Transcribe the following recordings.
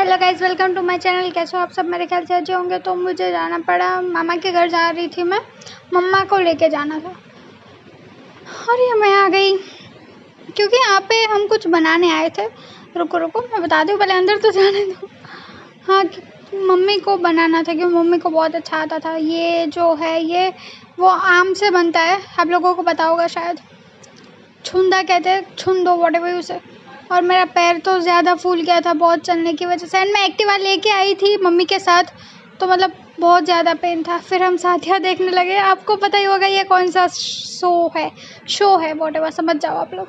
Hello guys, welcome to my channel. कैसे हो आप सब? मेरे ख्याल से अच्छे होंगे। तो मुझे जाना पड़ा, मामा के घर जा रही थी मैं, मम्मा को लेके जाना था और ये मैं आ गई क्योंकि यहाँ पे हम कुछ बनाने आए थे। रुको रुको मैं बता दूँ, पहले अंदर तो जाने दो। हाँ, मम्मी को बनाना था क्योंकि मम्मी को बहुत अच्छा आता था। ये जो है ये वो आम से बनता है, आप लोगों को पता होगा शायद, छुंदा कहते हैं, छुंदो व्हाटएवर उसे। और मेरा पैर तो ज़्यादा फूल गया था बहुत चलने की वजह से, एंड मैं एक्टिवा लेके आई थी मम्मी के साथ, तो मतलब बहुत ज़्यादा पेन था। फिर हम साथिया देखने लगे। आपको पता ही होगा ये कौन सा शो है व्हाटएवर, समझ जाओ आप लोग।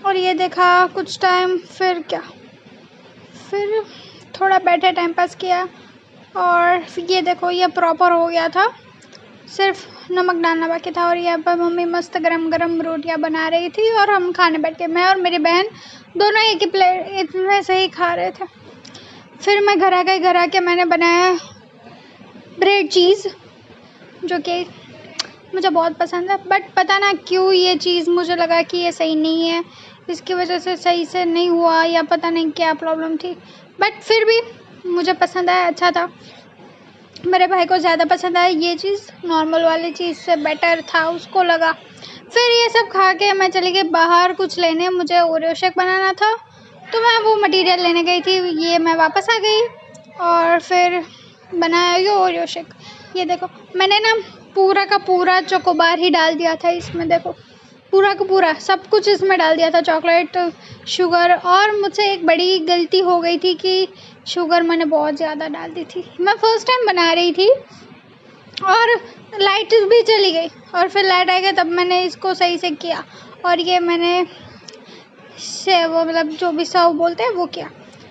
और ये देखा कुछ टाइम, फिर क्या, फिर थोड़ा बैठे टाइम पास किया। और ये देखो ये प्रॉपर हो गया था, सिर्फ नमक डालना बाकी था। और यहाँ पर मम्मी मस्त गरम गरम रोटियां बना रही थी और हम खाने बैठ गए। मैं और मेरी बहन दोनों एक ही प्लेट इतने से ही खा रहे थे। फिर मैं घर आ गई। घर आके मैंने बनाया ब्रेड चीज़, जो कि मुझे बहुत पसंद है, बट पता ना क्यों ये चीज़ मुझे लगा कि ये सही नहीं है, इसकी वजह से सही से नहीं हुआ, या पता नहीं क्या प्रॉब्लम थी। बट फिर भी मुझे पसंद आया, अच्छा था। मेरे भाई को ज़्यादा पसंद आया ये चीज़, नॉर्मल वाली चीज़ से बेटर था उसको लगा। फिर ये सब खा के मैं चली गई बाहर कुछ लेने, मुझे ओरियो शेक बनाना था, तो मैं वो मटेरियल लेने गई थी। ये मैं वापस आ गई और फिर बनाया ये ओरियो शेक। ये देखो मैंने ना पूरा का पूरा चोकोबार ही डाल दिया था इसमें, देखो पूरा का पूरा सब कुछ इसमें डाल दिया था, चॉकलेट, शुगर। और मुझसे एक बड़ी गलती हो गई थी कि शुगर मैंने बहुत ज़्यादा डाल दी थी। मैं फर्स्ट टाइम बना रही थी और लाइट भी चली गई, और फिर लाइट आ गई तब मैंने इसको सही से किया। और ये मैंने से वो मतलब जो भी सर्व बोलते हैं वो किया।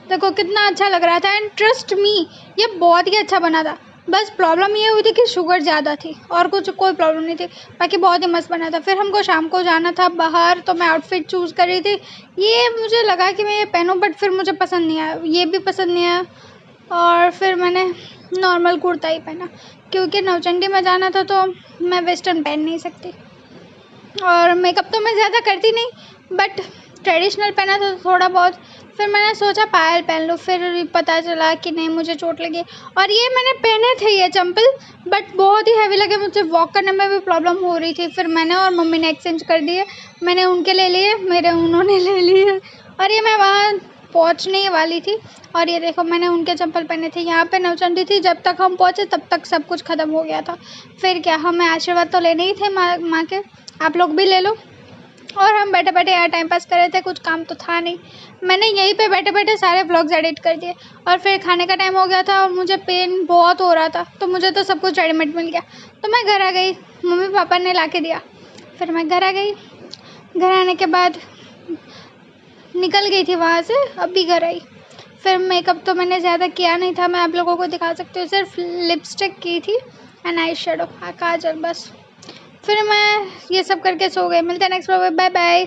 देखो कितना अच्छा लग रहा था, एंड ट्रस्ट मी ये बहुत ही अच्छा बना था। बस प्रॉब्लम ये हुई थी कि शुगर ज़्यादा थी, और कोई प्रॉब्लम नहीं थी, बाकी बहुत ही मस्त बना था। फिर हमको शाम को जाना था बाहर, तो मैं आउटफिट चूज़ कर रही थी। ये मुझे लगा कि मैं ये पहनूं, बट फिर मुझे पसंद नहीं आया, ये भी पसंद नहीं आया। और फिर मैंने नॉर्मल कुर्ता ही पहना क्योंकि नौचंडी में जाना था, तो मैं वेस्टर्न पहन नहीं सकती। और मेकअप तो मैं ज़्यादा करती नहीं, बट ट्रेडिशनल पहना था थोड़ा बहुत। फिर मैंने सोचा पायल पहन लूँ, फिर पता चला कि नहीं मुझे चोट लगी। और ये मैंने पहने थे ये चंपल, बट बहुत ही हैवी लगे, मुझे वॉक करने में भी प्रॉब्लम हो रही थी। फिर मैंने और मम्मी ने एक्सचेंज कर दिए, मैंने उनके ले लिए, मेरे उन्होंने ले लिए। और ये मैं वहाँ पहुँचने ही वाली थी, और ये देखो मैंने उनके चप्पल पहने थे। यहाँ पे नौचंडी थी, जब तक हम पहुँचे तब तक सब कुछ ख़त्म हो गया था। फिर क्या, हमें आशीर्वाद तो लेने ही थे माँ के, आप लोग भी ले लो। और हम बैठे बैठे यहाँ टाइम पास कर रहे थे, कुछ काम तो था नहीं। मैंने यहीं पे बैठे बैठे सारे व्लॉग्स एडिट कर दिए। और फिर खाने का टाइम हो गया था और मुझे पेन बहुत हो रहा था, तो मुझे तो सब कुछ रेडीमेड मिल गया, तो मैं घर आ गई, मम्मी पापा ने ला के दिया। फिर मैं घर आ गई। घर आने के बाद निकल गई थी वहाँ से, अभी घर आई। फिर मेकअप तो मैंने ज़्यादा किया नहीं था, मैं आप लोगों को दिखा सकती हूँ, सिर्फ लिपस्टिक की थी एंड आई शेडो, काजल, बस। फिर मैं ये सब करके सो गई। मिलते हैं नेक्स्ट व्लॉग में, बाय बाय।